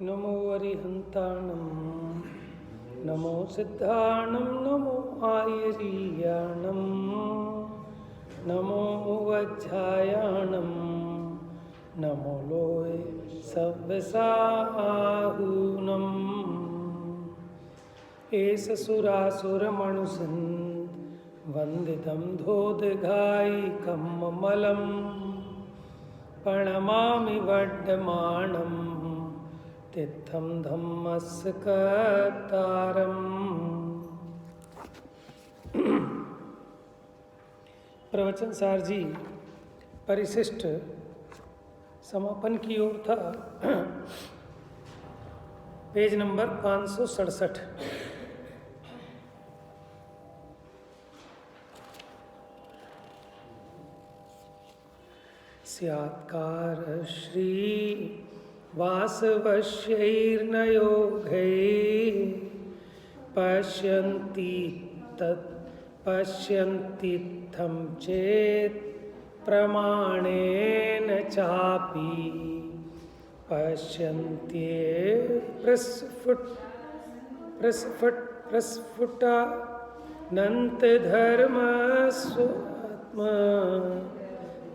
नमो अरिहन्ताणं नमो सिद्धाणं नमो आयरीयाणं नमो वज्रायाणं नमो लोय सव्यसाहूनम् एष सुरासुरमणुसन् वन्दितं धोदघायिकं ममलं प्रणमामि वर्धमानं तीर्थं धम्मस्य कर्तारम्। प्रवचन सार जी परिशिष्ट समापन की ओर था। Page number 567। स्यात्कार श्री वासवश्यैर्नयोगैः पश्यन्ति थं चेत् प्रमाणेन चापि प्रस्फुटानन्तधर्मस्वात्मा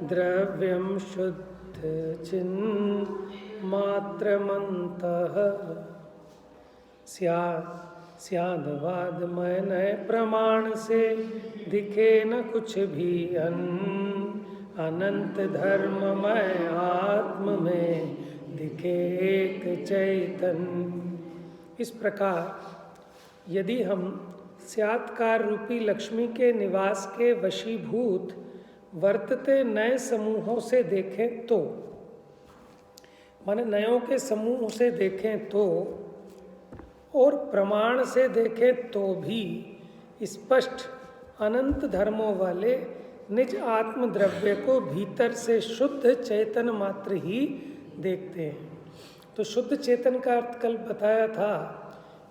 द्रव्यं शुद्धचिन्मात्रमन्तः स्याद्वादमय नए प्रमाण से दिखे न कुछ भी अनंत धर्ममय आत्म में दिखे एक चैतन्य। इस प्रकार यदि हम स्यात्कार रूपी लक्ष्मी के निवास के वशीभूत वर्तते नए समूहों से देखें तो, माने नयों के समूह से देखें तो और प्रमाण से देखें तो भी स्पष्ट अनंत धर्मों वाले निज आत्म द्रव्य को भीतर से शुद्ध चेतन मात्र ही देखते हैं। तो शुद्ध चेतन का अर्थ कल बताया था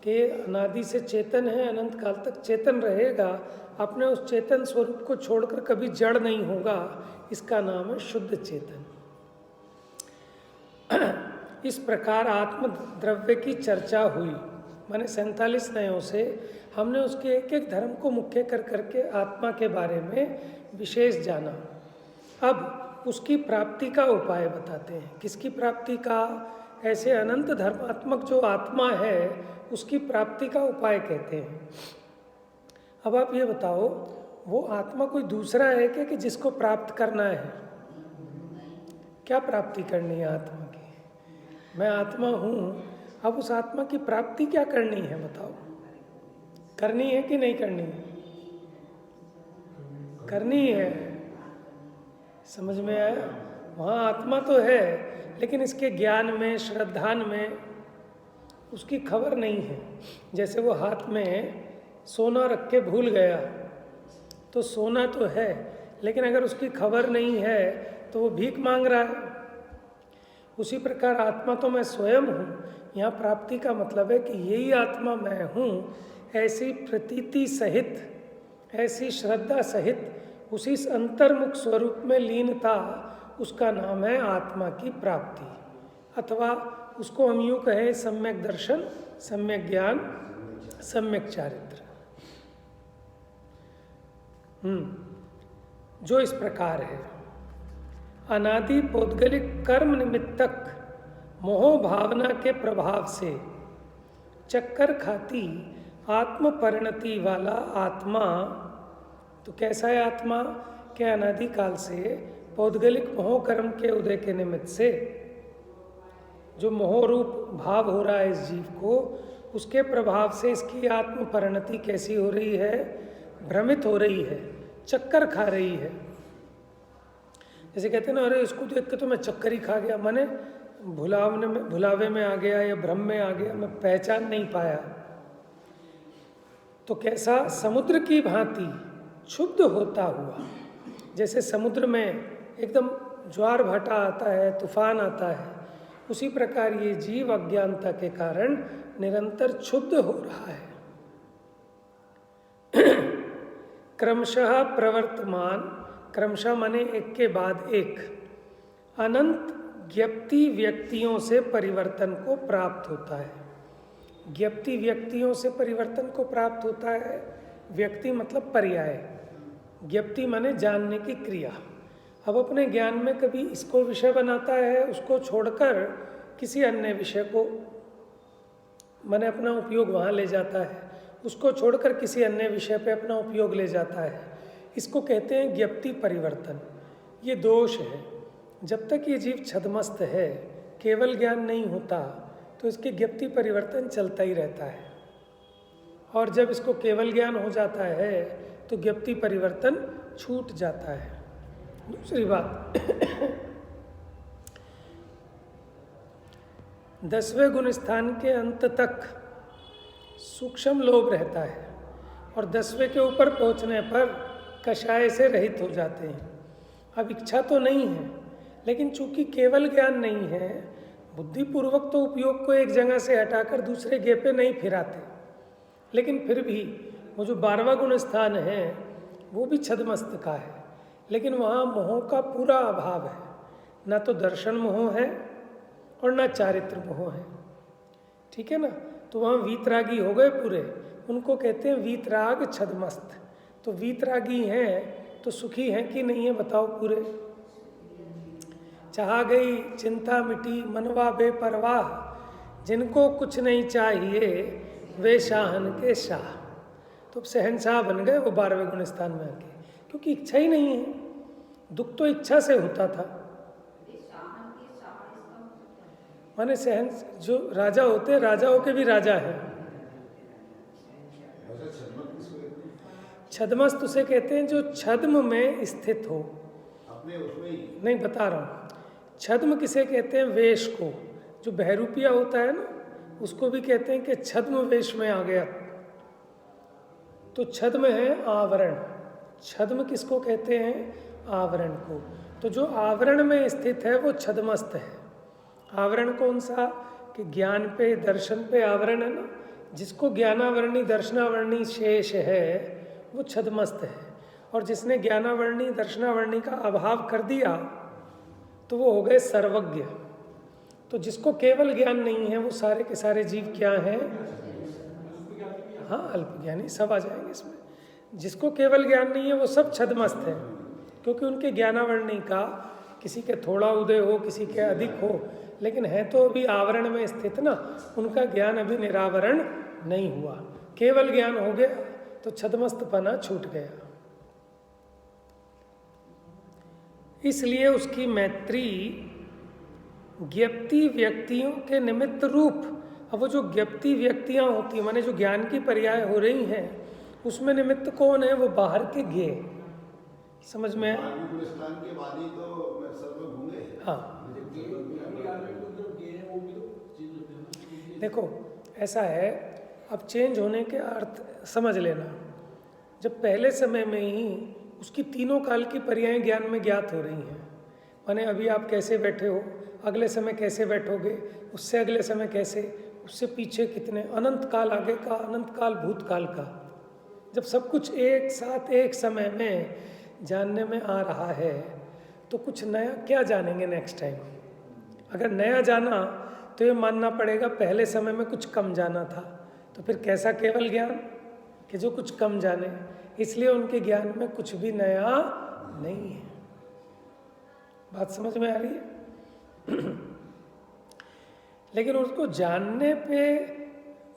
कि अनादि से चेतन है, अनंत काल तक चेतन रहेगा, अपने उस चेतन स्वरूप को छोड़कर कभी जड़ नहीं होगा। इसका नाम है शुद्ध चेतन। इस प्रकार आत्म द्रव्य की चर्चा हुई। माने 47 नयों से हमने उसके एक एक धर्म को मुख्य कर करके आत्मा के बारे में विशेष जाना। अब उसकी प्राप्ति का उपाय बताते हैं। किसकी प्राप्ति का? ऐसे अनंत धर्मात्मक जो आत्मा है उसकी प्राप्ति का उपाय कहते हैं। अब आप ये बताओ, वो आत्मा कोई दूसरा है क्या कि जिसको प्राप्त करना है? क्या प्राप्ति करनी है आत्मा की? मैं आत्मा हूँ, अब उस आत्मा की प्राप्ति क्या करनी है बताओ? करनी है कि नहीं करनी है? करनी है। समझ में आया? वहाँ आत्मा तो है, लेकिन इसके ज्ञान में, श्रद्धान में उसकी खबर नहीं है। जैसे वो हाथ में सोना रख के भूल गया, तो सोना तो है, लेकिन अगर उसकी खबर नहीं है तो वो भीख मांग रहा है। उसी प्रकार आत्मा तो मैं स्वयं हूँ। यहाँ प्राप्ति का मतलब है कि यही आत्मा मैं हूँ, ऐसी प्रतीति सहित, ऐसी श्रद्धा सहित उसी अंतर्मुख स्वरूप में लीनता, उसका नाम है आत्मा की प्राप्ति। अथवा उसको हम यूँ कहें सम्यक दर्शन, सम्यक ज्ञान, सम्यक चारित्र। जो इस प्रकार है। अनादि पौद्गलिक कर्म निमित्तक मोह भावना के प्रभाव से चक्कर खाती आत्म परिणति वाला आत्मा, तो कैसा है आत्मा? क्या अनादि काल से पौद्गलिक मोह कर्म के उदय के निमित्त से जो मोह रूप भाव हो रहा है इस जीव को, उसके प्रभाव से इसकी आत्म परिणति कैसी हो रही है? भ्रमित हो रही है, चक्कर खा रही है। जैसे कहते हैं ना, अरे इसको देख के तो मैं चक्कर ही खा गया, माने भुलावे में आ गया या भ्रम में आ गया, मैं पहचान नहीं पाया। तो कैसा? समुद्र की भांति क्षुब्ध होता हुआ। जैसे समुद्र में एकदम ज्वार भाटा आता है, तूफान आता है, उसी प्रकार ये जीव अज्ञानता के कारण निरंतर क्षुब्ध हो रहा है। क्रमशः प्रवर्तमान, क्रमशः माने एक के बाद एक, अनंत ज्ञप्ति व्यक्तियों से परिवर्तन को प्राप्त होता है। ज्ञप्ति व्यक्तियों से परिवर्तन को प्राप्त होता है। व्यक्ति मतलब पर्याय, ज्ञप्ति माने जानने की क्रिया। अब अपने ज्ञान में कभी इसको विषय बनाता है, उसको छोड़कर किसी अन्य विषय को माने अपना उपयोग वहाँ ले जाता है, उसको छोड़कर किसी अन्य विषय पे अपना उपयोग ले जाता है। इसको कहते हैं ज्ञप्ति परिवर्तन। ये दोष है। जब तक ये जीव छद्मस्त है, केवल ज्ञान नहीं होता, तो इसके ज्ञप्ति परिवर्तन चलता ही रहता है। और जब इसको केवल ज्ञान हो जाता है तो ज्ञप्ति परिवर्तन छूट जाता है। दूसरी बात, 10वें गुण स्थान के अंत तक सूक्ष्म लोभ रहता है और 10वें के ऊपर पहुंचने पर कषाय से रहित हो जाते हैं। अब इच्छा तो नहीं है, लेकिन चूंकि केवल ज्ञान नहीं है, बुद्धिपूर्वक तो उपयोग को एक जगह से हटाकर दूसरे गे पे नहीं फिराते, लेकिन फिर भी वो जो 12वां गुण स्थान है वो भी छद्मस्त का है, लेकिन वहाँ मोह का पूरा अभाव है। ना तो दर्शन मोह है और ना चारित्र मोह है, ठीक है ना। तो वहाँ वीतरागी हो गए पूरे, उनको कहते हैं वीतराग छद्मस्त। तो वीतरागी हैं तो सुखी हैं कि नहीं है बताओ पूरे। चाह गई चिंता मिटी मनवा बेपरवाह, जिनको कुछ नहीं चाहिए वे शाहन के शाह। तो शहनशाह बन गए वो 12वें गुण स्थान में आके, क्योंकि इच्छा ही नहीं है। दुख तो इच्छा से होता था। माने सहन जो राजा होते हैं, राजाओं के भी राजा हैं। छद्मस्त उसे कहते हैं जो छद्म में स्थित हो। अपने उसमें ही नहीं बता रहा हूँ। छद्म किसे कहते हैं? वेश को। जो बहरूपिया होता है ना, उसको भी कहते हैं कि छद्म वेश में आ गया। तो छद्म है आवरण। छद्म किसको कहते हैं? आवरण को। तो जो आवरण में स्थित है वो छद्मस्त है। आवरण कौन सा? कि ज्ञान पे दर्शन पे आवरण है ना, जिसको ज्ञानावरणी दर्शनावरणी शेष है वो छद्मस्त है। और जिसने ज्ञानावरणी दर्शनावरणी का अभाव कर दिया तो वो हो गए सर्वज्ञ। तो जिसको केवल ज्ञान नहीं है वो सारे के सारे जीव क्या हैं? हाँ, अल्पज्ञानी सब आ जाएंगे इसमें। जिसको केवल ज्ञान नहीं है वो सब छद्मस्त है, क्योंकि उनके ज्ञानावरणी का किसी के थोड़ा उदय हो, किसी के अधिक हो, लेकिन है तो अभी आवरण में स्थित ना। उनका ज्ञान अभी निरावरण नहीं हुआ। केवल ज्ञान हो गया तो छद्मस्तपना छूट गया। इसलिए उसकी मैत्री ज्ञप्ति व्यक्तियों के निमित्त रूप। अब वो जो ज्ञप्ति व्यक्तियां होती हैं, माने जो ज्ञान की पर्याय हो रही हैं, उसमें निमित्त कौन है? वो बाहर के ज्ञ। समझ में आया? के बाद ही तो मैं सब में घूमे। हाँ, देखो ऐसा है। अब चेंज होने के अर्थ समझ लेना। जब पहले समय में ही उसकी तीनों काल की पर्यायें ज्ञान में ज्ञात हो रही हैं, माने अभी आप कैसे बैठे हो, अगले समय कैसे बैठोगे, उससे अगले समय कैसे, उससे पीछे कितने, अनंत काल आगे का, अनंत काल भूतकाल का। जब सब कुछ एक साथ एक समय में जानने में आ रहा है तो कुछ नया क्या जानेंगे नेक्स्ट टाइम? अगर नया जाना तो ये मानना पड़ेगा पहले समय में कुछ कम जाना था। तो फिर कैसा केवल ज्ञान कि जो कुछ कम जाने। इसलिए उनके ज्ञान में कुछ भी नया नहीं है। बात समझ में आ रही है? लेकिन उसको जानने पे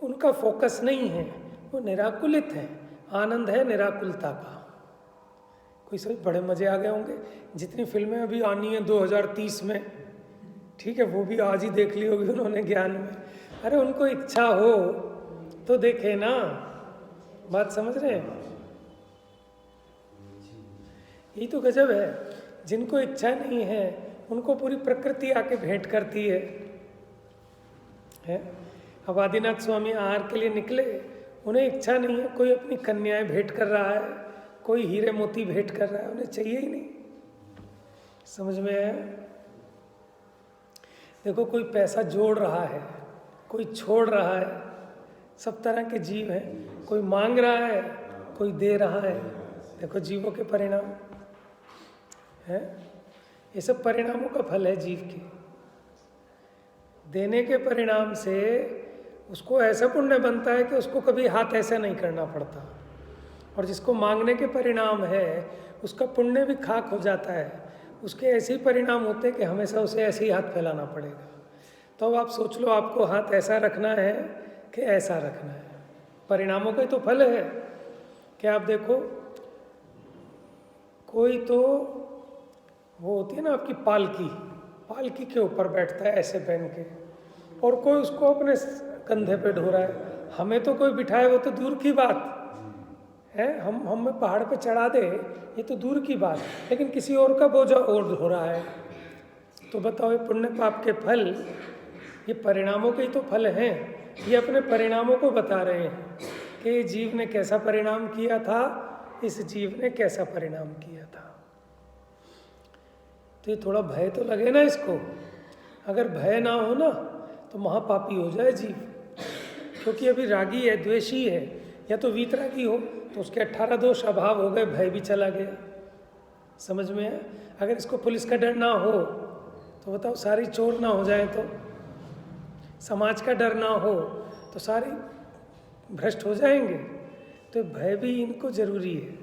उनका फोकस नहीं है, वो निराकुलित है। आनंद है निराकुलता का। कोई सभी बड़े मजे आ गए होंगे। जितनी फिल्में अभी आनी है 2030 में, ठीक है, वो भी आज ही देख ली होगी उन्होंने ज्ञान में। अरे उनको इच्छा हो तो देखे ना। बात समझ रहे हैं? यही तो गजब है। जिनको इच्छा नहीं है उनको पूरी प्रकृति आके भेंट करती है। अब आदिनाथ स्वामी आहार के लिए निकले, उन्हें इच्छा नहीं है। कोई अपनी कन्याएं भेंट कर रहा है, कोई हीरे मोती भेंट कर रहा है, उन्हें चाहिए ही नहीं। समझ में आया? देखो, कोई पैसा जोड़ रहा है, कोई छोड़ रहा है, सब तरह के जीव हैं। कोई मांग रहा है, कोई दे रहा है। देखो जीवों के परिणाम हैं, ये सब परिणामों का फल है जीव के। देने के परिणाम से उसको ऐसा पुण्य बनता है कि उसको कभी हाथ ऐसे नहीं करना पड़ता, और जिसको मांगने के परिणाम है उसका पुण्य भी खाक हो जाता है, उसके ऐसे ही परिणाम होते हैं कि हमेशा उसे ऐसे ही हाथ फैलाना पड़ेगा। तो अब आप सोच लो, आपको हाथ ऐसा रखना है कि ऐसा रखना है, परिणामों का ही तो फल है। कि आप देखो, कोई तो वो होती है ना आपकी पालकी के ऊपर बैठता है ऐसे पहन के, और कोई उसको अपने कंधे पे ढो रहा है। हमें तो कोई बिठाए वो तो दूर की बात है, हम पहाड़ पे चढ़ा दे ये तो दूर की बात, लेकिन किसी और का बोझा और हो रहा है। तो बताओ, ये पुण्य पाप के फल, ये परिणामों के ही तो फल हैं। ये अपने परिणामों को बता रहे हैं कि जीव ने कैसा परिणाम किया था, इस जीव ने कैसा परिणाम किया था। तो ये थोड़ा भय तो लगे ना इसको। अगर भय ना हो ना तो महापापी हो जाए जीव, क्योंकि अभी रागी है, द्वेषी है, या तो वीतरागी हो तो उसके 18 दोष अभाव हो गए, भय भी चला गया। समझ में है? अगर इसको पुलिस का डर ना हो तो बताओ, सारी चोर ना हो जाए, तो समाज का डर ना हो तो सारे भ्रष्ट हो जाएंगे। तो भय भी इनको जरूरी है।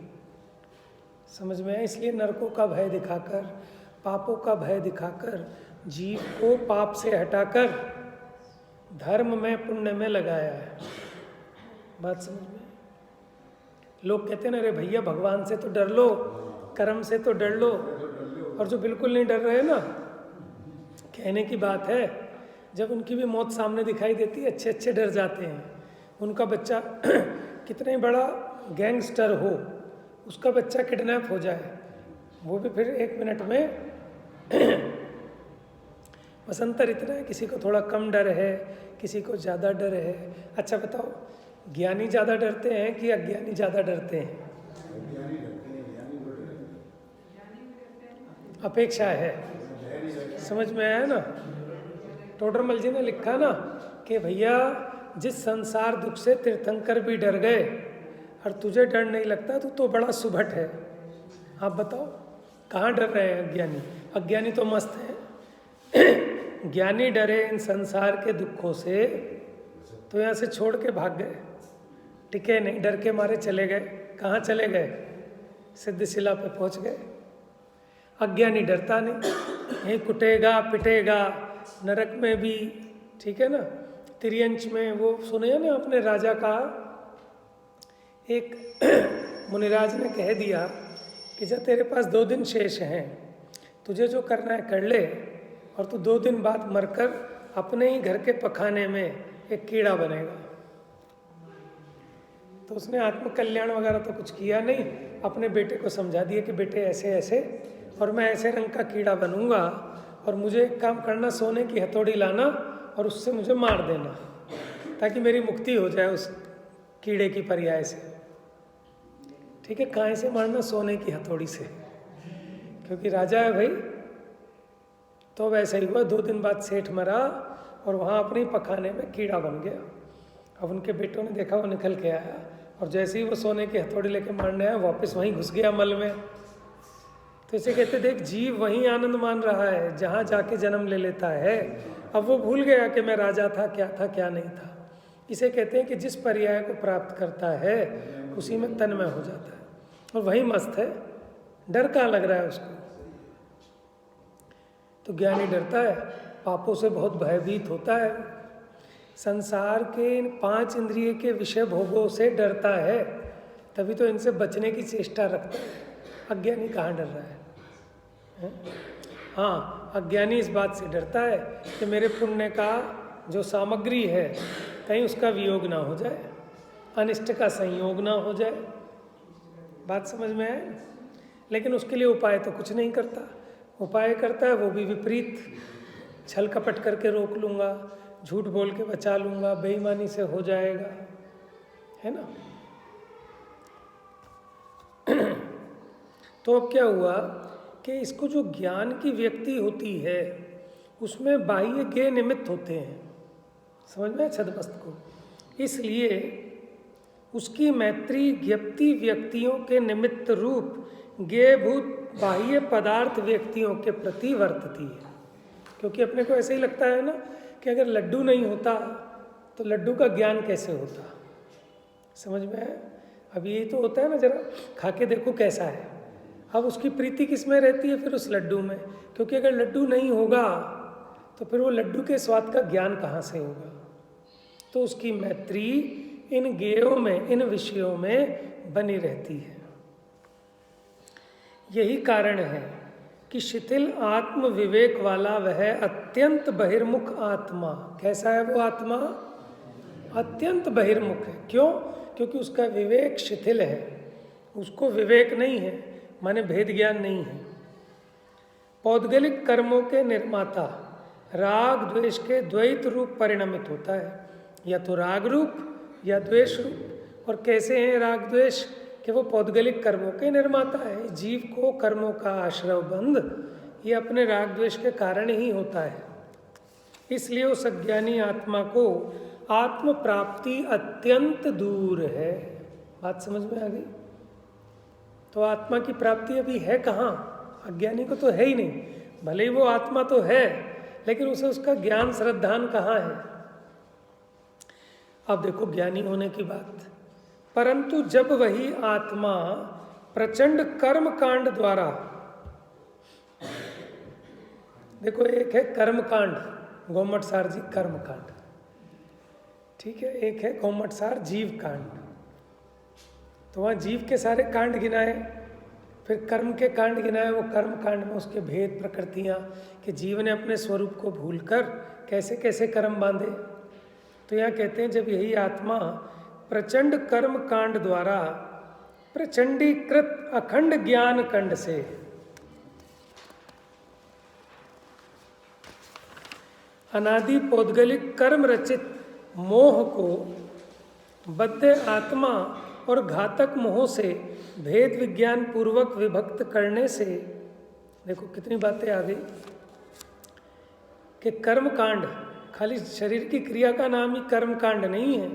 समझ में है? इसलिए नरकों का भय दिखाकर, पापों का भय दिखाकर जीव को पाप से हटाकर धर्म में, पुण्य में लगाया है। बात समझ में? लोग कहते हैं ना, अरे भैया भगवान से तो डर लो, कर्म से तो डर लो। और जो बिल्कुल नहीं डर रहे ना, कहने की बात है, जब उनकी भी मौत सामने दिखाई देती है, अच्छे अच्छे डर जाते हैं। उनका बच्चा कितना ही बड़ा गैंगस्टर हो, उसका बच्चा किडनैप हो जाए, वो भी फिर 1 मिनट में बस अंतर इतना है, किसी को थोड़ा कम डर है, किसी को ज़्यादा डर है। अच्छा बताओ, ज्ञानी ज़्यादा डरते हैं कि अज्ञानी ज़्यादा डरते हैं? अपेक्षा है। समझ में आया ना? टोडरमल जी ने लिखा ना कि भैया, जिस संसार दुख से तीर्थंकर भी डर गए और तुझे डर नहीं लगता तो बड़ा सुभट है। आप बताओ, कहाँ डर रहे हैं अज्ञानी? अज्ञानी तो मस्त है। ज्ञानी डरे इन संसार के दुखों से तो यहाँ से छोड़ के भाग गए, टिके नहीं, डर के मारे चले गए। कहाँ चले गए? सिद्धशिला पे पहुँच गए। अज्ञानी डरता नहीं, यही कुटेगा पिटेगा, नरक में भी, ठीक है ना। तिर्यंच में वो सुने ना अपने राजा का, एक मुनिराज ने कह दिया कि जब तेरे पास 2 दिन शेष हैं, तुझे जो करना है कर ले, और तू 2 दिन बाद मरकर अपने ही घर के पखाने में एक कीड़ा बनेगा। तो उसने आत्मकल्याण वगैरह तो कुछ किया नहीं, अपने बेटे को समझा दिया कि बेटे ऐसे ऐसे, और मैं ऐसे रंग का कीड़ा बनूंगा, और मुझे एक काम करना, सोने की हथौड़ी लाना और उससे मुझे मार देना, ताकि मेरी मुक्ति हो जाए उस कीड़े की पर्याय से। ठीक है, काहे से मारना? सोने की हथौड़ी से, क्योंकि राजा है भाई। तो वैसा ही हुआ, 2 दिन बाद सेठ मरा और वहाँ अपने पखाने में कीड़ा बन गया। अब उनके बेटों ने देखा, वो निकल के आया, और जैसे ही वो सोने की हथौड़ी लेके मारने आया, वापस वहीं घुस गया मल में। तो इसे कहते, देख जीव वहीं आनंद मान रहा है जहाँ जाके जन्म ले लेता है। अब वो भूल गया कि मैं राजा था क्या नहीं था। इसे कहते हैं कि जिस पर्याय को प्राप्त करता है उसी में तन्मय हो जाता है, और वही मस्त है। डर कहाँ लग रहा है उसको? तो ज्ञानी डरता है, पापों से बहुत भयभीत होता है, संसार के इन 5 इंद्रिय के विषय भोगों से डरता है, तभी तो इनसे बचने की चेष्टा रखता है। अज्ञानी कहाँ डर रहा है? हाँ, अज्ञानी इस बात से डरता है कि मेरे पुण्य का जो सामग्री है कहीं उसका वियोग ना हो जाए, अनिष्ट का संयोग ना हो जाए। बात समझ में आए? लेकिन उसके लिए उपाय तो कुछ नहीं करता। उपाय करता है वो भी विपरीत, छल कपट करके रोक लूँगा, झूठ बोल के बचा लूँगा, बेईमानी से हो जाएगा, है ना। तो अब क्या हुआ कि इसको जो ज्ञान की व्यक्ति होती है उसमें बाह्य ज्ञेय निमित्त होते हैं, समझ में? छदमस्त को, इसलिए उसकी मैत्री ज्ञप्ति व्यक्तियों के निमित्त रूप ज्ञेयभूत बाह्य पदार्थ व्यक्तियों के प्रति वर्तती है। क्योंकि अपने को ऐसे ही लगता है ना कि अगर लड्डू नहीं होता तो लड्डू का ज्ञान कैसे होता। समझ में है? अब ये तो होता है ना, जरा खा के देखो कैसा है। अब उसकी प्रीति किस में रहती है? फिर उस लड्डू में, क्योंकि अगर लड्डू नहीं होगा तो फिर वो लड्डू के स्वाद का ज्ञान कहाँ से होगा। तो उसकी मैत्री इन गेयों में, इन विषयों में बनी रहती है। यही कारण है कि शिथिल आत्म विवेक वाला वह अत्यंत बहिर्मुख आत्मा, कैसा है वो आत्मा? अत्यंत बहिर्मुख है। क्यों? क्योंकि उसका विवेक शिथिल है, उसको विवेक नहीं है, माने भेद ज्ञान नहीं है। पौद्गलिक कर्मों के निर्माता राग द्वेष के द्वैत रूप परिणमित होता है, या तो राग रूप या द्वेष रूप। और कैसे हैं राग द्वेष? कि वो पौद्गलिक कर्मों के निर्माता है। जीव को कर्मों का आश्रय बंध ये अपने राग द्वेष के कारण ही होता है। इसलिए उस अज्ञानी आत्मा को आत्म प्राप्ति अत्यंत दूर है। बात समझ में आ गई? तो आत्मा की प्राप्ति अभी है कहाँ? अज्ञानी को तो है ही नहीं। भले ही वो आत्मा तो है, लेकिन उसे उसका ज्ञान श्रद्धान कहाँ है? अब देखो ज्ञानी होने की बात। परंतु जब वही आत्मा प्रचंड कर्म कांड द्वारा, देखो एक है कर्म कांड, गोमटसार जी कर्म कांड, ठीक है, एक है गोमटसार जीव कांड। तो वहाँ जीव के सारे कांड गिनाए, फिर कर्म के कांड गिनाए। वो कर्म कांड में उसके भेद प्रकृतियाँ, कि जीव ने अपने स्वरूप को भूलकर कैसे कैसे कर्म बांधे। तो यहाँ कहते हैं जब यही आत्मा प्रचंड कर्म कांड द्वारा प्रचंडीकृत अखंड ज्ञान कंड से अनादि पौद्गलिक कर्म रचित मोह को बद्ध आत्मा और घातक मोह से भेद विज्ञान पूर्वक विभक्त करने से, देखो कितनी बातें आ गई कि कर्म कांड खाली शरीर की क्रिया का नाम ही कर्म कांड नहीं है।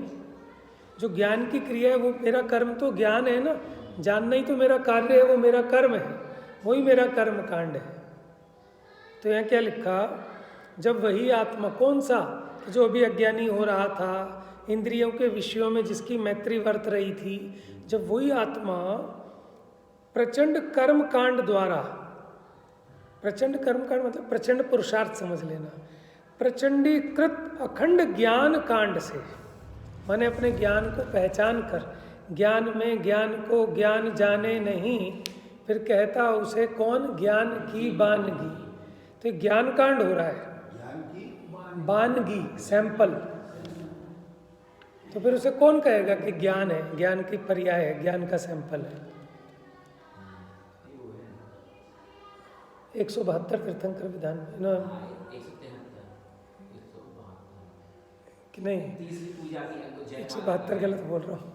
जो ज्ञान की क्रिया है वो मेरा कर्म तो ज्ञान है ना, जानना ही तो मेरा कार्य है, वो मेरा कर्म है, वही मेरा कर्म कांड है। तो यहाँ क्या लिखा? जब वही आत्मा, कौन सा? जो अभी अज्ञानी हो रहा था, इंद्रियों के विषयों में जिसकी मैत्री वर्त रही थी, जब वही आत्मा प्रचंड कर्म कांड द्वारा, प्रचंड कर्म कांड मतलब प्रचंड पुरुषार्थ समझ लेना, प्रचंडीकृत अखंड ज्ञान कांड से, माने अपने ज्ञान को पहचान कर, ज्ञान में ज्ञान को ज्ञान जाने नहीं, फिर कहता उसे कौन? ज्ञान की बानगी। तो ज्ञान कांड हो रहा है, ज्ञान की बानगी, सैंपल। तो फिर उसे कौन कहेगा कि ज्ञान है? ज्ञान की पर्याय है, ज्ञान का सैंपल है। 172 तीर्थंकर विधान में ना, कि नहीं 172 गलत बोल रहा हूँ,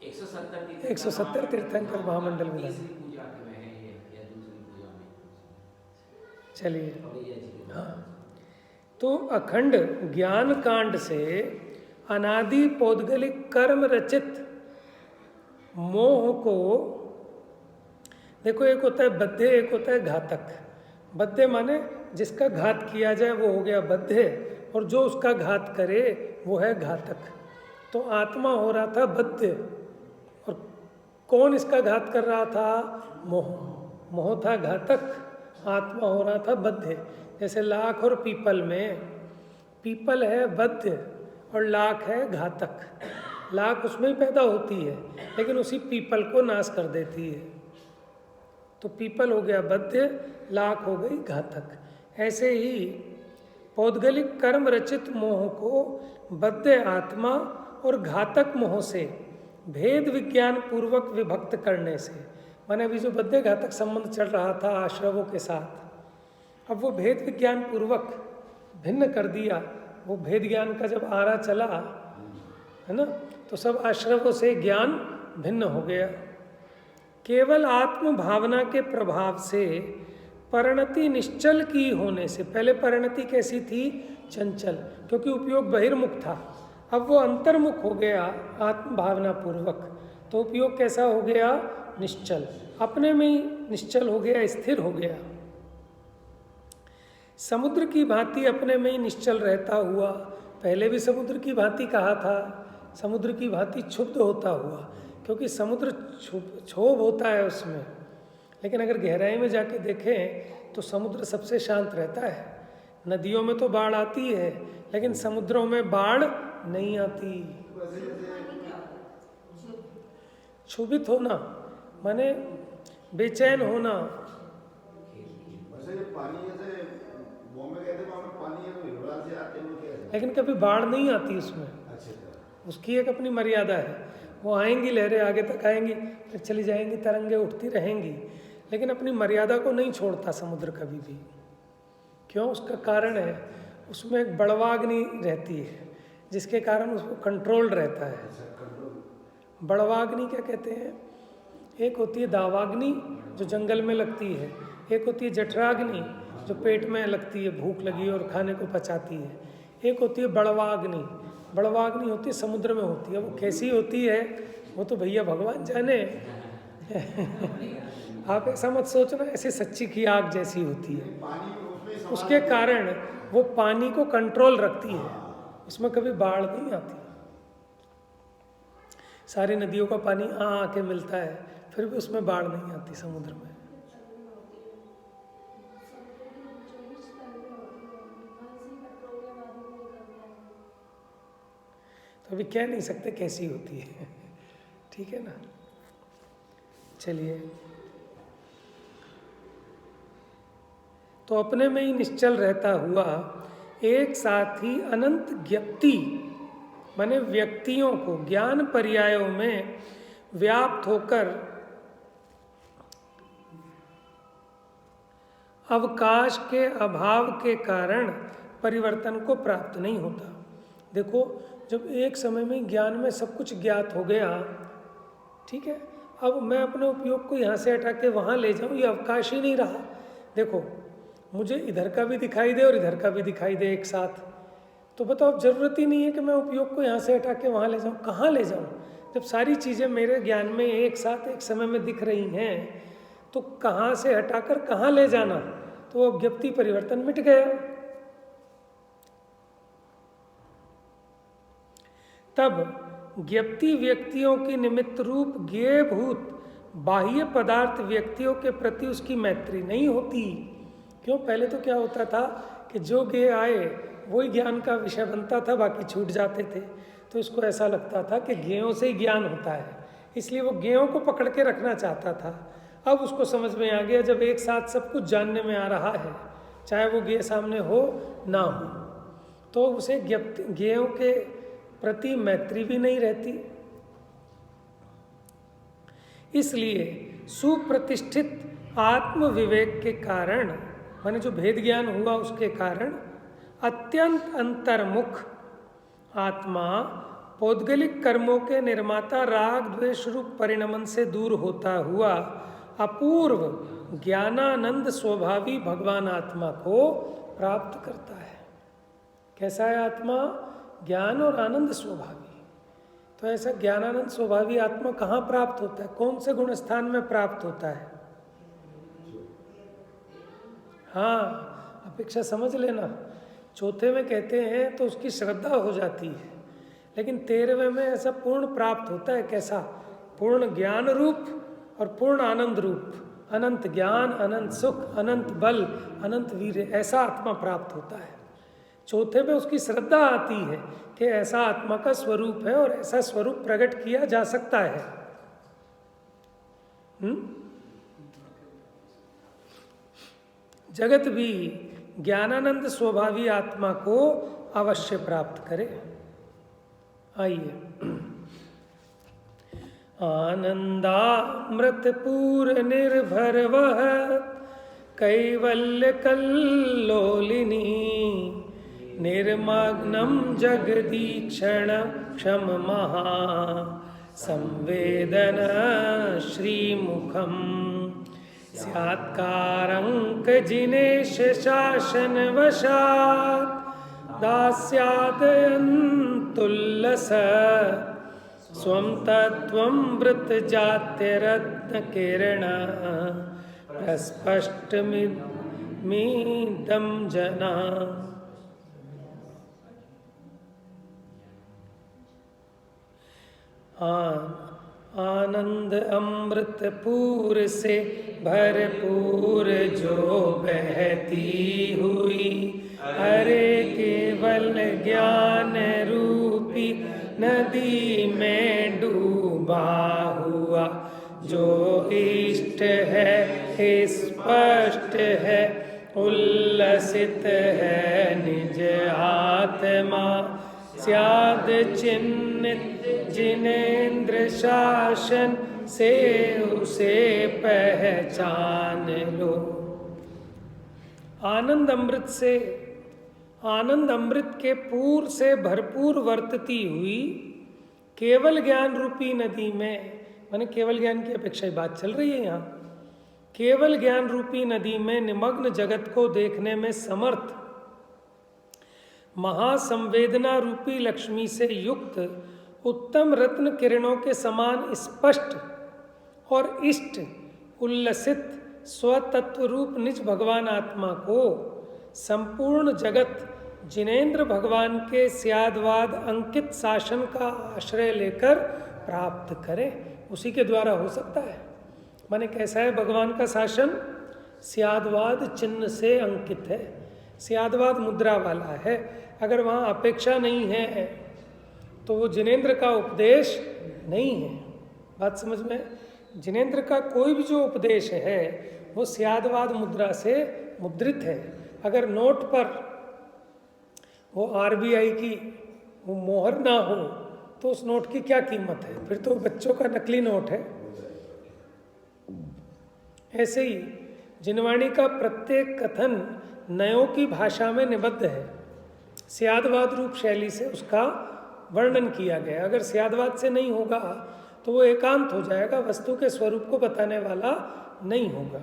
170 तीर्थंकर महामंडल विधान। चलिए, हाँ। तो अखंड ज्ञान कांड से अनादि पौद्गलिक कर्म रचित मोह को, देखो एक होता है बद्धे, एक होता है घातक। बद्धे माने जिसका घात किया जाए वो हो गया बद्धे, और जो उसका घात करे वो है घातक। तो आत्मा हो रहा था बद्धे, और कौन इसका घात कर रहा था? मोह। मोह था घातक, आत्मा हो रहा था बद्धे। जैसे लाख और पीपल में, पीपल है बद्धे और लाख है घातक। लाख उसमें ही पैदा होती है, लेकिन उसी पीपल को नाश कर देती है। तो पीपल हो गया बद्धे, लाख हो गई घातक। ऐसे ही पौद्गलिक कर्म रचित मोह को बद्धे आत्मा और घातक मोह से भेद विज्ञान पूर्वक विभक्त करने से, माने अभी जो बद्धे घातक संबंध चल रहा था आश्रवों के साथ, अब वो भेद विज्ञान पूर्वक भिन्न कर दिया। वो भेद ज्ञान का जब आरा चला है ना, तो सब आश्रवों से ज्ञान भिन्न हो गया। केवल आत्म भावना के प्रभाव से परिणति निश्चल की होने से, पहले परिणति कैसी थी? चंचल, क्योंकि उपयोग बहिर्मुख था। अब वो अंतर्मुख हो गया आत्म भावना पूर्वक, तो उपयोग कैसा हो गया? निश्चल, अपने में ही निश्चल हो गया, स्थिर हो गया। समुद्र की भांति अपने में ही निश्चल रहता हुआ, पहले भी समुद्र की भांति कहा था, समुद्र की भांति क्षुब्ध होता हुआ, क्योंकि समुद्र क्षोभ होता है उसमें। लेकिन अगर गहराई में जाके देखें तो समुद्र सबसे शांत रहता है। नदियों में तो बाढ़ आती है, लेकिन समुद्रों में बाढ़ नहीं आती। क्षुभित होना माने बेचैन होना। वैसे ये पानी जैसे बॉम्बे गए थे, वहाँ पे पानी है तो हिमालय से आते हैं क्या है? लेकिन कभी बाढ़ नहीं आती उसमें। अच्छा। उसकी एक अपनी मर्यादा है। वो आएंगी लहरें, आगे तक आएंगी, फिर चली जाएंगी, तरंगे उठती रहेंगी, लेकिन अपनी मर्यादा को नहीं छोड़ता समुद्र कभी भी। क्यों? उसका कारण है उसमें एक बड़वाग्नि रहती है, जिसके कारण उसको कंट्रोल रहता है। बड़वाग्नि क्या कहते हैं? एक होती है दावाग्नि जो जंगल में लगती है, एक होती है जठराग्नि जो पेट में लगती है, भूख लगी और खाने को पचाती है, एक होती है बड़वाग्नि। बड़वाग्नि होती है समुद्र में होती है। वो कैसी होती है वो तो भैया भगवान जाने। आप ऐसा मत सोचना ऐसे सच्ची की आग जैसी होती है। उसके कारण वो पानी को कंट्रोल रखती है, उसमें कभी बाढ़ नहीं आती। सारी नदियों का पानी आके मिलता है, फिर भी उसमें बाढ़ नहीं आती समुद्र में। तो अभी कह नहीं सकते कैसी होती है। ठीक है ना? चलिए, तो अपने में ही निश्चल रहता हुआ एक साथ ही अनंत ज्ञप्ति माने व्यक्तियों को ज्ञान पर्यायों में व्याप्त होकर अवकाश के अभाव के कारण परिवर्तन को प्राप्त नहीं होता। देखो, जब एक समय में ज्ञान में सब कुछ ज्ञात हो गया, ठीक है, अब मैं अपने उपयोग को यहाँ से हटा के वहाँ ले जाऊँ, ये अवकाश ही नहीं रहा। देखो, मुझे इधर का भी दिखाई दे और इधर का भी दिखाई दे एक साथ, तो बताओ, अब जरूरत ही नहीं है कि मैं उपयोग को यहाँ से हटा के वहाँ ले जाऊँ। कहाँ ले जाऊँ? जब सारी चीज़ें मेरे ज्ञान में एक साथ एक समय में दिख रही हैं, तो कहाँ से हटाकर कहाँ ले जाना? तो अब ज्ञप्ति परिवर्तन मिट गया। तब ज्ञप्ति व्यक्तियों की निमित्त रूप ज्ञेयभूत बाह्य पदार्थ व्यक्तियों के प्रति उसकी मैत्री नहीं होती। क्यों? पहले तो क्या होता था कि जो ज्ञेय आए वही ज्ञान का विषय बनता था, बाकी छूट जाते थे। तो इसको ऐसा लगता था कि ज्ञेयों से ही ज्ञान होता है, इसलिए वो ज्ञेयों को पकड़ के रखना चाहता था। अब उसको समझ में आ गया, जब एक साथ सब कुछ जानने में आ रहा है, चाहे वो ज्ञेय सामने हो ना हो, तो उसे ज्ञेयों के प्रति मैत्री भी नहीं रहती। इसलिए सुप्रतिष्ठित आत्म विवेक के कारण, माने जो भेद ज्ञान हुआ उसके कारण, अत्यंत अंतर्मुख आत्मा पौद्गलिक कर्मों के निर्माता राग द्वेष रूप परिणमन से दूर होता हुआ अपूर्व ज्ञानानंद स्वभावी भगवान आत्मा को प्राप्त करता है। कैसा है आत्मा? ज्ञान और आनंद स्वभावी। तो ऐसा ज्ञानानंद स्वभावी आत्मा कहाँ प्राप्त होता है? कौन से गुण स्थान में प्राप्त होता है? हाँ, अपेक्षा समझ लेना। चौथे में कहते हैं तो उसकी श्रद्धा हो जाती है, लेकिन 13वें में ऐसा पूर्ण प्राप्त होता है। कैसा? पूर्ण ज्ञान रूप और पूर्ण आनंद रूप, अनंत ज्ञान, अनंत सुख, अनंत बल, अनंत वीर्य, ऐसा आत्मा प्राप्त होता है। चौथे में उसकी श्रद्धा आती है कि ऐसा आत्मा का स्वरूप है और ऐसा स्वरूप प्रकट किया जा सकता है। जगत भी ज्ञानानंद स्वभावी आत्मा को अवश्य प्राप्त करे। आइए, आनंदामृत पूर निर्भर वह कैवल्य कल्लोलिनी, निर्मग्नं जगदीक्षण क्षम महा संवेदन श्रीमुखम, स्यात्कारंक जिनेश शासन वशात् दास्यादयन्तुल्लस, स्वं तत्त्वं वृत जात्य रत्न किरण प्रस्पष्टमिद मीदम जना। आनंद अमृत पूर से भरपूर जो बहती हुई, अरे केवल ज्ञान रूपी नदी में डूबा हुआ, जो इष्ट है स्पष्ट है उल्लसित है निज आत्मा, स्याद चिन्हित जिनेन्द्र शासन से उसे पहचान लो। आनंद अमृत से, आनंद अमृत के पूर से भरपूर वर्तती हुई केवल ज्ञान रूपी नदी में, माने केवल ज्ञान की अपेक्षा ही बात चल रही है यहाँ, केवल ज्ञान रूपी नदी में निमग्न जगत को देखने में समर्थ महासंवेदना रूपी लक्ष्मी से युक्त उत्तम रत्न किरणों के समान स्पष्ट और इष्ट उल्लसित स्वतत्व रूप निज भगवान आत्मा को संपूर्ण जगत जिनेन्द्र भगवान के स्यादवाद अंकित शासन का आश्रय लेकर प्राप्त करे, उसी के द्वारा हो सकता है। माने कैसा है भगवान का शासन? स्यादवाद चिन्ह से अंकित है, स्यादवाद मुद्रा वाला है। अगर वहाँ अपेक्षा नहीं है तो वो जिनेन्द्र का उपदेश नहीं है। बात समझ में? जिनेन्द्र का कोई भी जो उपदेश है वो स्यादवाद मुद्रा से मुद्रित है। अगर नोट पर वो RBI की वो मोहर ना हो तो उस नोट की क्या कीमत है? फिर तो बच्चों का नकली नोट है। ऐसे ही जिनवाणी का प्रत्येक कथन नयों की भाषा में निबद्ध है, स्यादवाद रूप शैली से उसका वर्णन किया गया। अगर स्यादवाद से नहीं होगा तो वो एकांत हो जाएगा, वस्तु के स्वरूप को बताने वाला नहीं होगा।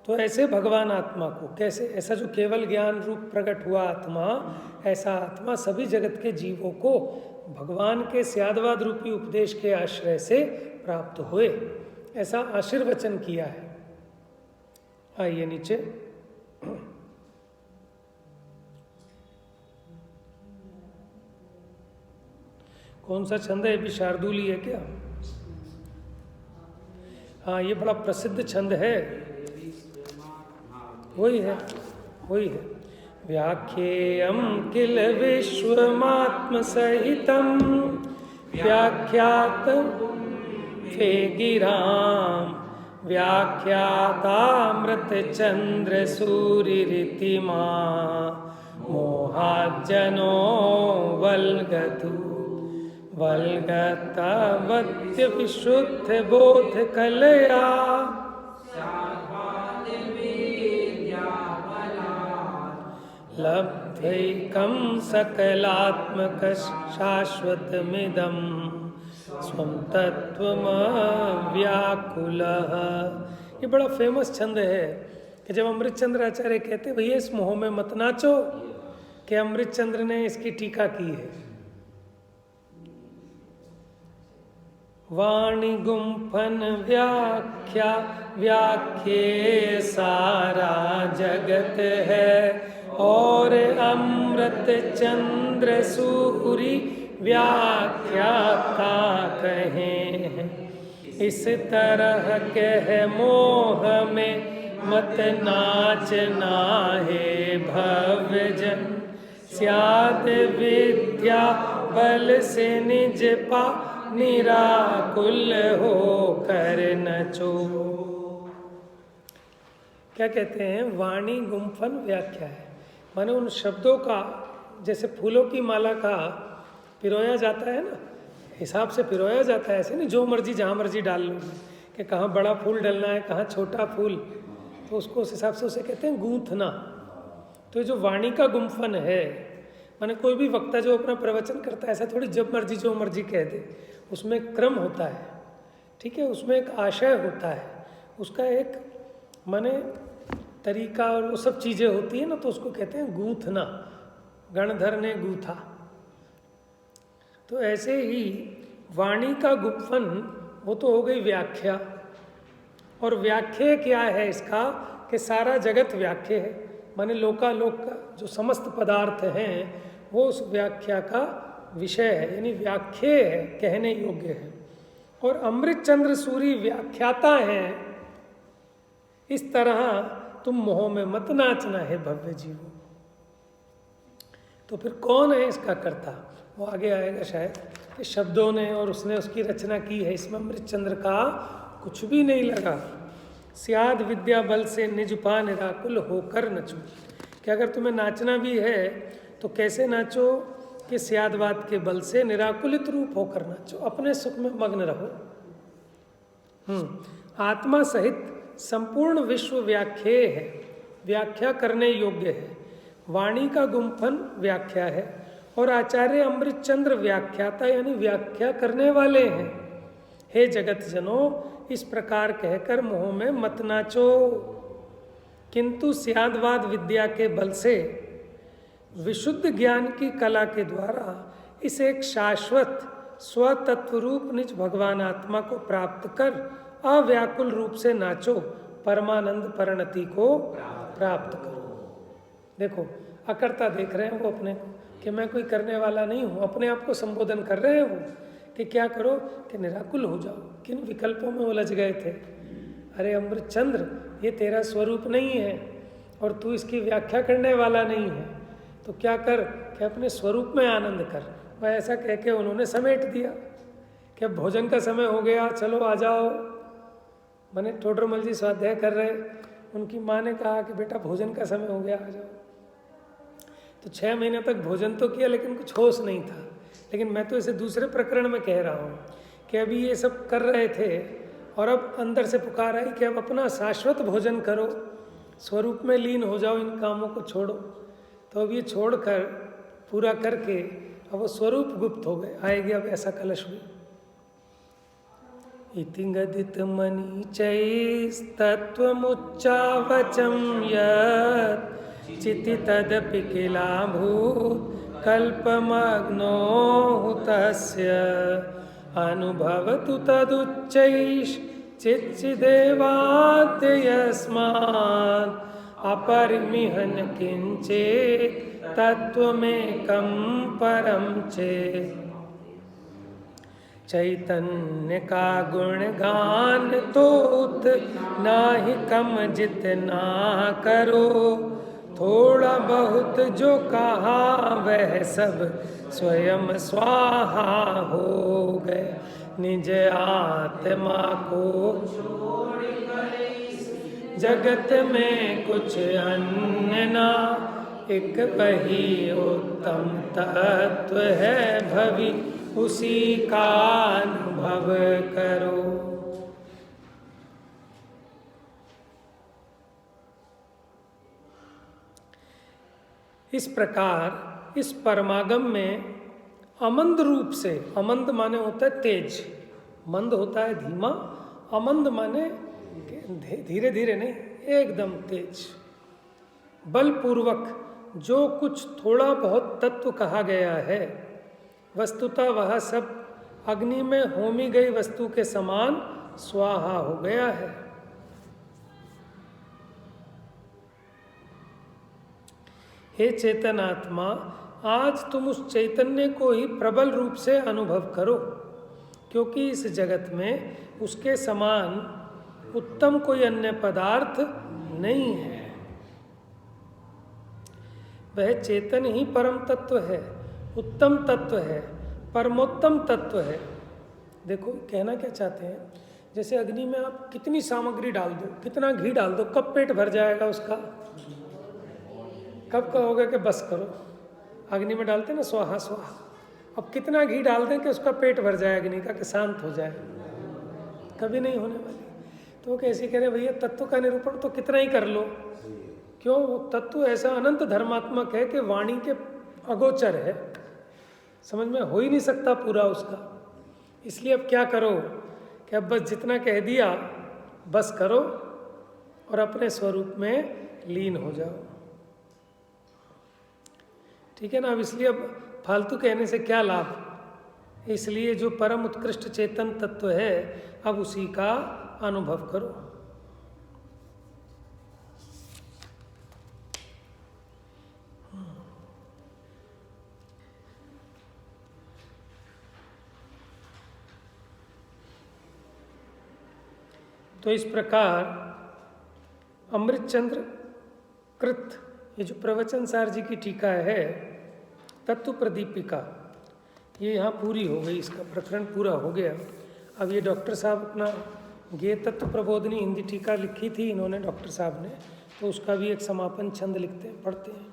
तो ऐसे भगवान आत्मा को कैसे, ऐसा जो केवल ज्ञान रूप प्रकट हुआ आत्मा, ऐसा आत्मा सभी जगत के जीवों को भगवान के स्यादवाद रूपी उपदेश के आश्रय से प्राप्त हुए, ऐसा आशीर्वचन किया है। आइए नीचे। कौन सा छंद है? भी शार्दूली है क्या? हाँ, ये बड़ा प्रसिद्ध छंद है। वही है, वही है। व्याख्येयं किल विश्वमात्म सहितं व्याख्यातं वे गिरां व्याख्यातामृत चंद्र सूर्यरितिमा मोहाज्जनो वल्गतु वल्गतवत्य विशुद्ध बोध कलया लब्धैकं सकलात्मक शाश्वतमिदं स्वं तत्त्वमव्याकुलः। ये बड़ा फेमस छंद है कि जब अमृतचंद्र आचार्य कहते भैया इस मोह में मत नाचो, कि अमृतचंद्र ने इसकी टीका की है। वाणी गुम्फन व्याख्या व्याख्ये सारा जगत है और अमृत चंद्र सूरी व्याख्याता कहें। इस तरह कह मोह में मत नाचना है भवजन, स्याद विद्या बल से निज पा निराकुल हो कर नचो। क्या कहते हैं? वाणी गुम्फन व्याख्या है, माने उन शब्दों का जैसे फूलों की माला का पिरोया जाता है ना, हिसाब से पिरोया जाता है। ऐसे नहीं जो मर्जी जहाँ मर्जी डाल लो, कि कहाँ बड़ा फूल डलना है कहाँ छोटा फूल, तो उसको उस हिसाब से उसे कहते हैं गूंथना। तो जो वाणी का गुम्फन है, माने कोई भी वक्ता जो अपना प्रवचन करता है ऐसा थोड़ी जब मर्जी जो मर्जी कह दे, उसमें क्रम होता है, ठीक है, उसमें एक आशय होता है, उसका एक माने तरीका और वो सब चीज़ें होती है ना, तो उसको कहते हैं गूंथना। गणधर ने गूथा। तो ऐसे ही वाणी का गुम्फन वो तो हो गई व्याख्या, और व्याख्या क्या है इसका कि सारा जगत व्याख्या है, माने लोकालोक का जो समस्त पदार्थ हैं वो उस व्याख्या का विषय है, यानी व्याख्या है, कहने योग्य है। और अमृत चंद्र सूरी व्याख्याता हैं। इस तरह तुम मोह में मत नाचना है भव्य जीवो। तो फिर कौन है इसका कर्ता, वो आगे आएगा शायद कि शब्दों ने और उसने उसकी रचना की है, इसमें अमृत चंद्र का कुछ भी नहीं लगा। स्याद विद्या बल से निज पा निराकुल होकर नचो, कि अगर तुम्हें नाचना भी है तो कैसे नाचो कि स्यादवाद के बल से निराकुलित रूप होकर नाचो, अपने सुख में मग्न रहो। आत्मा सहित संपूर्ण विश्व व्याख्या है, व्याख्या करने योग्य है। वाणी का गुम्फन व्याख्या है और आचार्य अमृत चंद्र व्याख्याता यानी व्याख्या करने वाले हैं। हे जगत जनों, इस प्रकार कहकर मोह में मत नाचो, किंतु स्यादवाद विद्या के बल से विशुद्ध ज्ञान की कला के द्वारा इस एक शाश्वत स्वतत्व रूप निज भगवान आत्मा को प्राप्त कर अव्याकुल रूप से नाचो, परमानंद परिणति को प्राप्त करो। देखो अकर्ता देख रहे हैं वो अपने को कि मैं कोई करने वाला नहीं हूँ, अपने आप को संबोधन कर रहे हैं वो कि क्या करो कि निराकुल हो जाओ। किन विकल्पों में उलझ गए थे। अरे अमृत चंद्र, ये तेरा स्वरूप नहीं है और तू इसकी व्याख्या करने वाला नहीं है, तो क्या कर कि अपने स्वरूप में आनंद कर। वह ऐसा कह के उन्होंने समेट दिया कि अब भोजन का समय हो गया, चलो आ जाओ। मैंने टोडरमल जी स्वाध्याय कर रहे, उनकी माँ ने कहा कि बेटा भोजन का समय हो गया, आ जाओ। तो 6 महीने तक भोजन तो किया लेकिन कुछ होश नहीं था। लेकिन मैं तो इसे दूसरे प्रकरण में कह रहा हूँ कि अभी ये सब कर रहे थे और अब अंदर से पुकार आई कि अब अपना शाश्वत भोजन करो, स्वरूप में लीन हो जाओ, इन कामों को छोड़ो। तो अब ये छोड़कर पूरा करके अब वो स्वरूप गुप्त हो गए, आएगी अब ऐसा कलश भी। इति गदित मनी चैस्तत्वमुच्चावचम यत् चिति तदपि किलाभूत कल्पमग्नो हुतस्य अनुभवतु तदुच्चैश् चिच्चिदेवाद्य यस्मात् अपरिमिहन किंचित् तत्त्वमेकं परं चेत्। चैतन्य का गुणगान तो उत नाही कम जितना करो, थोड़ा बहुत जो कहा वह सब स्वयं स्वाहा हो गए। निज आत्मा को जगत में कुछ अन्य ना, एक वही उत्तम तत्व है भवि उसी का अनुभव करो। इस प्रकार इस परमागम में अमंद रूप से, अमंद माने होता है तेज, मंद होता है धीमा, अमंद माने धीरे धीरे नहीं, एकदम तेज, बलपूर्वक जो कुछ थोड़ा बहुत तत्व कहा गया है, वस्तुतः वह सब अग्नि में होमी गई वस्तु के समान स्वाहा हो गया है। हे चेतन आत्मा, आज तुम उस चैतन्य को ही प्रबल रूप से अनुभव करो, क्योंकि इस जगत में उसके समान उत्तम कोई अन्य पदार्थ नहीं है। वह चेतन ही परम तत्व है, उत्तम तत्व है, परमोत्तम तत्व है। देखो कहना क्या चाहते हैं, जैसे अग्नि में आप कितनी सामग्री डाल दो, कितना घी डाल दो, कब पेट भर जाएगा उसका? कब कहोगे कि बस करो? अग्नि में डालते ना स्वाहा स्वाहा। अब कितना घी डाल दें कि उसका पेट भर जाए अग्नि का, कि शांत हो जाए? कभी नहीं होने वाली। तो कैसे कह रहे भैया तत्व का निरूपण तो कितना ही कर लो, क्यों? वो तत्व ऐसा अनंत धर्मात्मक है कि वाणी के अगोचर है, समझ में हो ही नहीं सकता पूरा उसका। इसलिए अब क्या करो कि अब बस जितना कह दिया बस करो और अपने स्वरूप में लीन हो जाओ। ठीक है ना? अब इसलिए अब फालतू कहने से क्या लाभ, इसलिए जो परम उत्कृष्ट चेतन तत्व है अब उसी का अनुभव करो। तो इस प्रकार अमृतचंद्र कृत, ये जो प्रवचन सार जी की टीका है तत्व प्रदीपिका, ये यहाँ पूरी हो गई, इसका प्रकरण पूरा हो गया। अब ये डॉक्टर साहब अपना गे तत्व प्रबोधनी हिंदी टीका लिखी थी इन्होंने, डॉक्टर साहब ने, तो उसका भी एक समापन छंद लिखते हैं, पढ़ते हैं।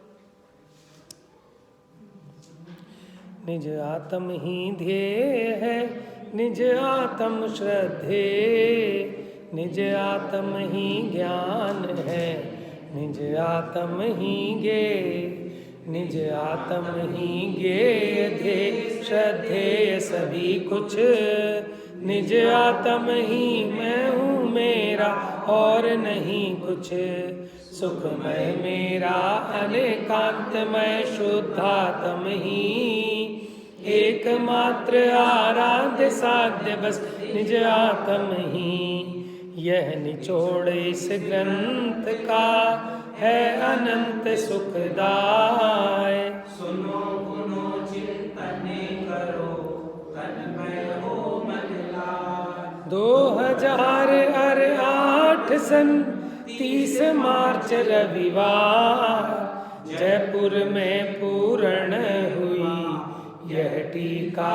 निज आत्म ही ध्येय है, निज आत्म श्रद्धे, निज आत्म ही ज्ञान है, निज आत्म ही गे, निज आत्म ही गे ध्ये श्रद्धेय सभी कुछ, निज आत्म ही मैं हूँ मेरा और नहीं कुछ, सुखमय मेरा अनेकांतमय शुद्धात्म ही, एकमात्र आराध्य साध्य बस निज आत्म ही, यह निचोड़ इस ग्रंथ का है अनंत सुखदाय, सुनो गुनो चिंतन करो तन्मय हो मन लाल। 2008 सन 30 मार्च रविवार जयपुर में पूर्ण हुई यह टीका।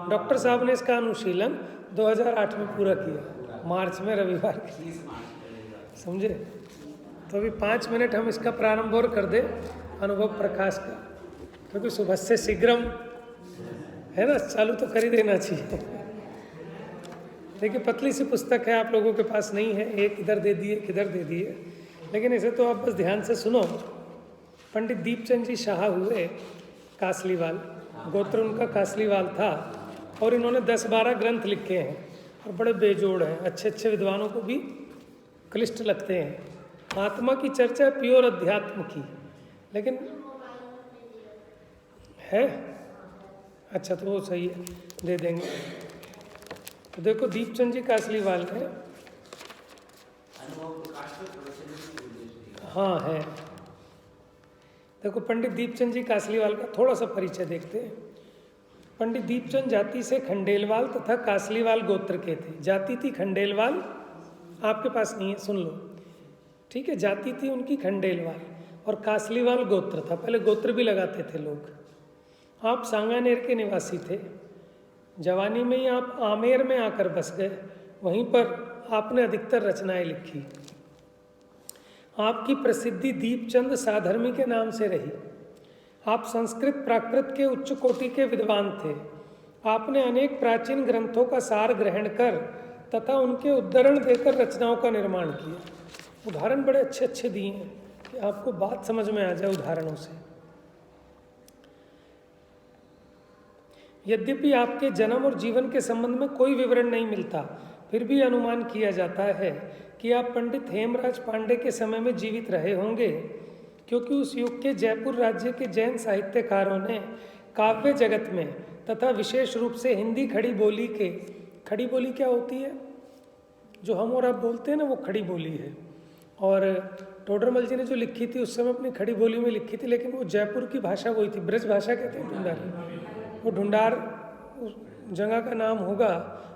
डॉक्टर साहब ने इसका अनुशीलन 2008 में पूरा किया, मार्च में रविवार के, समझे। तो अभी 5 मिनट हम इसका प्रारंभ और कर दे अनुभव प्रकाश का, क्योंकि सुबह से शीघ्रम है ना, चालू तो कर ही देना चाहिए। देखिए पतली सी पुस्तक है, आप लोगों के पास नहीं है, एक इधर दे दिए एक इधर दे दिए, लेकिन इसे तो आप बस ध्यान से सुनो। पंडित दीपचंद जी शाह हुए कासलीवाल, गोत्र उनका कासलीवाल था, और इन्होंने 10-12 ग्रंथ लिखे हैं और बड़े बेजोड़ हैं, अच्छे अच्छे विद्वानों को भी क्लिष्ट लगते हैं। आत्मा की चर्चा प्योर अध्यात्म की, लेकिन है अच्छा तो वो सही है, दे देंगे। तो देखो दीपचंद जी कासलीवाल है, हाँ है। देखो पंडित दीपचंद जी कासलीवाल का थोड़ा सा परिचय देखते हैं। पंडित दीपचंद जाति से खंडेलवाल तथा कासलीवाल गोत्र के थे। जाति थी खंडेलवाल, आपके पास नहीं है, सुन लो, ठीक है। जाति थी उनकी खंडेलवाल और कासलीवाल गोत्र था, पहले गोत्र भी लगाते थे लोग। आप सांगानेर के निवासी थे। जवानी में ही आप आमेर में आकर बस गए, वहीं पर आपने अधिकतर रचनाएं लिखी। आपकी प्रसिद्धि दीपचंद साधर्मी के नाम से रही। आप संस्कृत प्राकृत के उच्च कोटि के विद्वान थे। आपने अनेक प्राचीन ग्रंथों का सार ग्रहण कर तथा उनके उद्धरण देकर रचनाओं का निर्माण किया। उदाहरण बड़े अच्छे अच्छे दिए हैं कि आपको बात समझ में आ जाए उदाहरणों से। यद्यपि आपके जन्म और जीवन के संबंध में कोई विवरण नहीं मिलता, फिर भी अनुमान किया जाता है कि आप पंडित हेमराज पांडे के समय में जीवित रहे होंगे, क्योंकि उस युग के जयपुर राज्य के जैन साहित्यकारों ने काव्य जगत में तथा विशेष रूप से हिंदी खड़ी बोली के, खड़ी बोली क्या होती है, जो हम और आप बोलते हैं ना, वो खड़ी बोली है। और टोडरमल जी ने जो लिखी थी उस समय अपनी खड़ी बोली में लिखी थी, लेकिन वो जयपुर की भाषा वही थी, ब्रज भाषा कहते हैं ढूंढारी। वो ढूंढार उस जगह का नाम होगा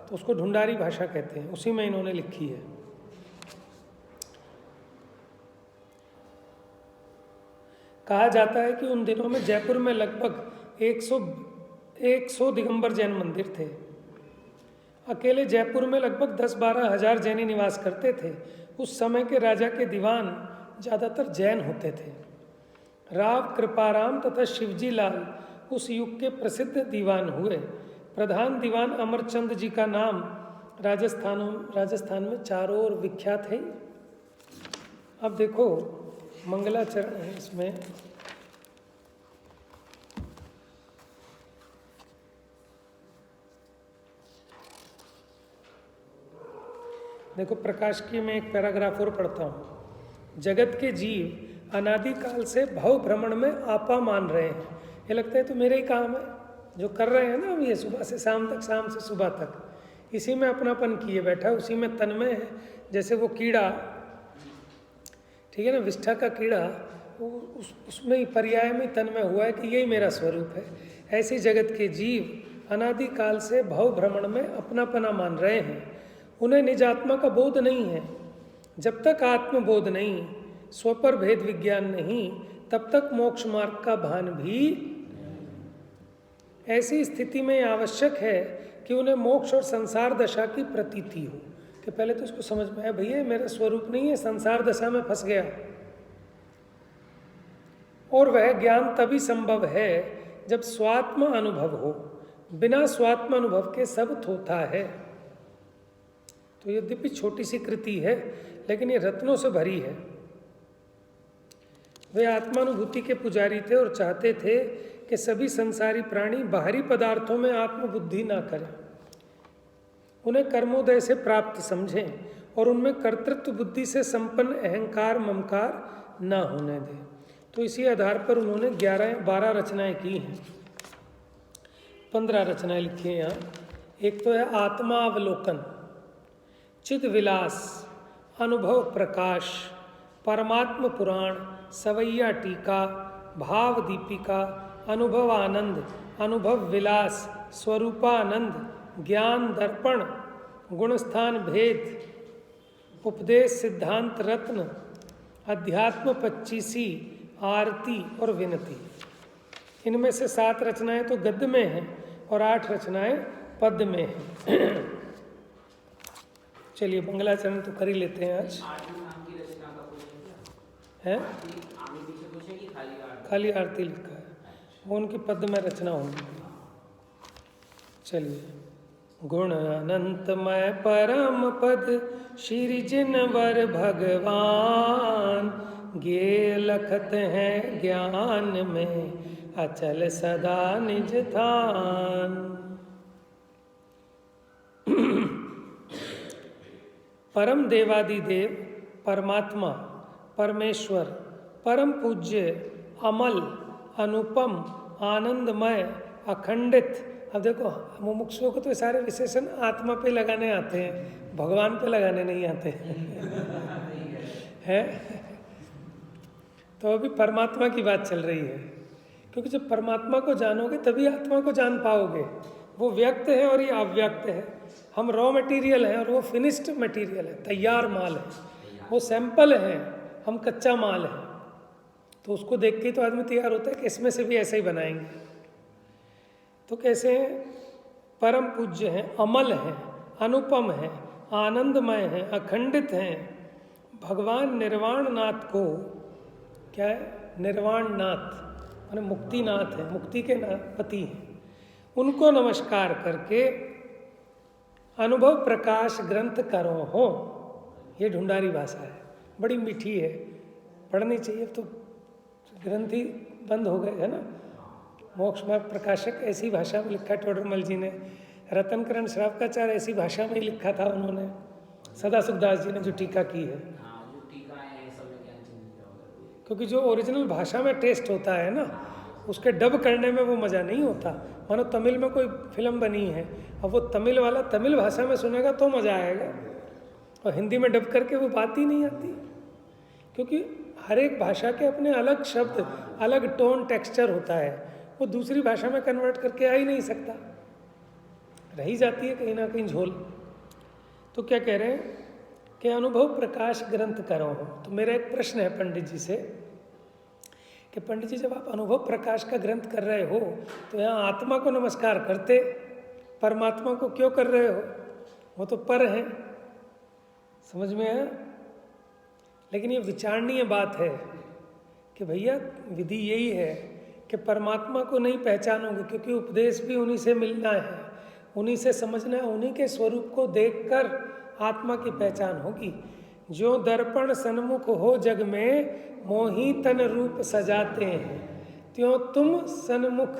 तो उसको ढूंढारी भाषा कहते हैं, उसी में इन्होंने लिखी है। कहा जाता है कि उन दिनों में जयपुर में लगभग 100 दिगंबर जैन मंदिर थे। अकेले जयपुर में लगभग 10-12 हजार जैनी निवास करते थे। उस समय के राजा के दीवान ज़्यादातर जैन होते थे। राव कृपाराम तथा शिवजी लाल उस युग के प्रसिद्ध दीवान हुए। प्रधान दीवान अमरचंद जी का नाम राजस्थान में चारों ओर विख्यात है। अब देखो मंगलाचरण है इसमें, देखो प्रकाश की मैं एक पैराग्राफ और पढ़ता हूँ। जगत के जीव अनादिकाल से भव भ्रमण में आपा मान रहे हैं। ये लगता है तो मेरे ही काम है जो कर रहे हैं ना, अब ये सुबह से शाम तक, शाम से सुबह तक इसी में अपनापन किए बैठा, उसी में तन्मय है। जैसे वो कीड़ा, ठीक है ना, विष्ठा का कीड़ा, उसमें ही पर्याय में तन्मय हुआ है कि यही मेरा स्वरूप है। ऐसे जगत के जीव अनादिकाल से भव भ्रमण में अपनापना मान रहे हैं। उन्हें निज आत्मा का बोध नहीं है। जब तक आत्मबोध नहीं, स्वपर भेद विज्ञान नहीं, तब तक मोक्ष मार्ग का भान भी। ऐसी स्थिति में आवश्यक है कि उन्हें मोक्ष और संसार दशा की प्रतीति हो, कि पहले तो उसको समझ में आया भैया मेरा स्वरूप नहीं है, संसार दशा में फंस गया। और वह ज्ञान तभी संभव है जब स्वात्म अनुभव हो। बिना स्वात्म अनुभव के सब थोथा है। तो यद्यपि छोटी सी कृति है, लेकिन ये रत्नों से भरी है। वे आत्मानुभूति के पुजारी थे और चाहते थे कि सभी संसारी प्राणी बाहरी पदार्थों में आत्मबुद्धि ना करें, उन्हें कर्मोदय से प्राप्त समझें और उनमें कर्तृत्व बुद्धि से संपन्न अहंकार ममकार ना होने दें। तो इसी आधार पर उन्होंने 12 रचनाएं की हैं, 15 रचनाएं लिखी हैं यहाँ। एक तो है आत्मावलोकन, चिद विलास, अनुभव प्रकाश, परमात्म पुराण, सवैया टीका, भाव दीपिका, अनुभव आनंद, अनुभव विलास, स्वरूपानंद, ज्ञान दर्पण, गुणस्थान भेद, उपदेश सिद्धांत रत्न, अध्यात्म 25, आरती और विनती। इनमें से 7 रचनाएं तो गद्य में हैं और 8 रचनाएं पद्य में हैं। चलिए मंगलाचरण तो कर ही लेते हैं आज। है खाली आरती लिखा है, वो उनकी पद्य में रचना होगी। चलिए। गुण अनंतमय परम पद श्री जिनवर भगवान, गे लखत हैं ज्ञान में अचल सदा निज थान। परम देवादिदेव परमात्मा परमेश्वर, परम पूज्य, अमल, अनुपम, आनंदमय, अखंडित। अब देखो मुमुक्षुओं को तो सारे विशेषण आत्मा पे लगाने आते हैं, भगवान पे लगाने नहीं आते हैं। तो अभी परमात्मा की बात चल रही है, क्योंकि जब परमात्मा को जानोगे तभी आत्मा को जान पाओगे। वो व्यक्त है और ये अव्यक्त है। हम रॉ मटेरियल हैं और वो फिनिश्ड मटेरियल है, तैयार माल है। वो सैंपल है, हम कच्चा माल है। तो उसको देख के तो आदमी तैयार होता है कि इसमें से भी ऐसे ही बनाएंगे। तो कैसे हैं? परम पूज्य हैं, अमल हैं, अनुपम हैं, आनंदमय हैं, अखंडित हैं। भगवान निर्वाण नाथ को, क्या है? निर्वाण नाथ माने मुक्तिनाथ है, मुक्ति के पति हैं। उनको नमस्कार करके अनुभव प्रकाश ग्रंथ करो हो। ये ढूंढारी भाषा है, बड़ी मीठी है, पढ़नी चाहिए। तो ग्रंथ ही बंद हो गए है ना। मोक्ष मार्ग प्रकाशक ऐसी भाषा में लिखा टोडरमल जी ने, रतनकरण श्रावकाचार्य ऐसी भाषा में ही लिखा था उन्होंने, सदा सुखदास जी ने जो टीका की है। क्योंकि जो ओरिजिनल भाषा में टेस्ट होता है ना, उसके डब करने में वो मज़ा नहीं होता। मानो तमिल में कोई फिल्म बनी है, अब वो तमिल वाला तमिल भाषा में सुनेगा तो मज़ा आएगा, और हिंदी में डब करके वो बात ही नहीं आती। क्योंकि हर एक भाषा के अपने अलग शब्द, अलग टोन, टेक्सचर होता है। वो दूसरी भाषा में कन्वर्ट करके आ ही नहीं सकता, रही जाती है कहीं ना कहीं झोल। तो क्या कह रहे हैं कि अनुभव प्रकाश ग्रंथ करो। तो मेरा एक प्रश्न है पंडित जी से कि पंडित जी जब आप अनुभव प्रकाश का ग्रंथ कर रहे हो तो यहाँ आत्मा को नमस्कार करते, परमात्मा को क्यों कर रहे हो? वो तो पर हैं, समझ में आया? लेकिन ये विचारणीय बात है कि भैया विधि यही है कि परमात्मा को नहीं पहचानोगे, क्योंकि उपदेश भी उन्हीं से मिलना है, उन्हीं से समझना है, उन्हीं के स्वरूप को देखकर आत्मा की पहचान होगी। जो दर्पण सन्मुख हो जग में, मोही तन रूप सजाते हैं, त्यों तुम सन्मुख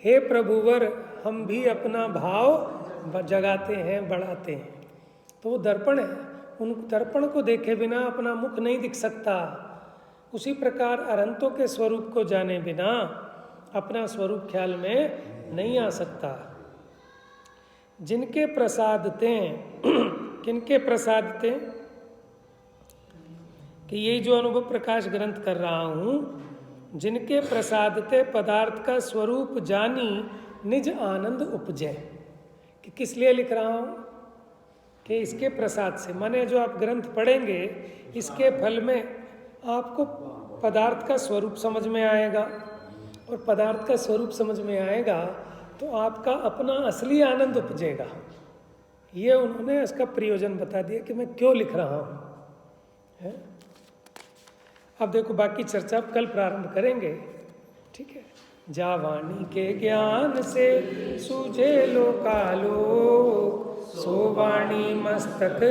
हे प्रभुवर, हम भी अपना भाव जगाते हैं, बढ़ाते हैं। तो वो दर्पण है, उन दर्पण को देखे बिना अपना मुख नहीं दिख सकता। उसी प्रकार अरंतों के स्वरूप को जाने बिना अपना स्वरूप ख्याल में नहीं आ सकता। जिनके प्रसादते किनके प्रसादते कि यही जो अनुभव प्रकाश ग्रंथ कर रहा हूँ, जिनके प्रसादते पदार्थ का स्वरूप जानी निज आनंद उपजय। कि किस लिए लिख रहा हूँ? कि इसके प्रसाद से, माने जो आप ग्रंथ पढ़ेंगे इसके फल में आपको पदार्थ का स्वरूप समझ में आएगा, और पदार्थ का स्वरूप समझ में आएगा तो आपका अपना असली आनंद उपजेगा। ये उन्होंने इसका प्रयोजन बता दिया कि मैं क्यों लिख रहा हूँ, है? अब देखो बाकी चर्चा कल प्रारंभ करेंगे, ठीक है। जा वाणी के ज्ञान से सूझे लोकालोक, सो वाणी मस्तक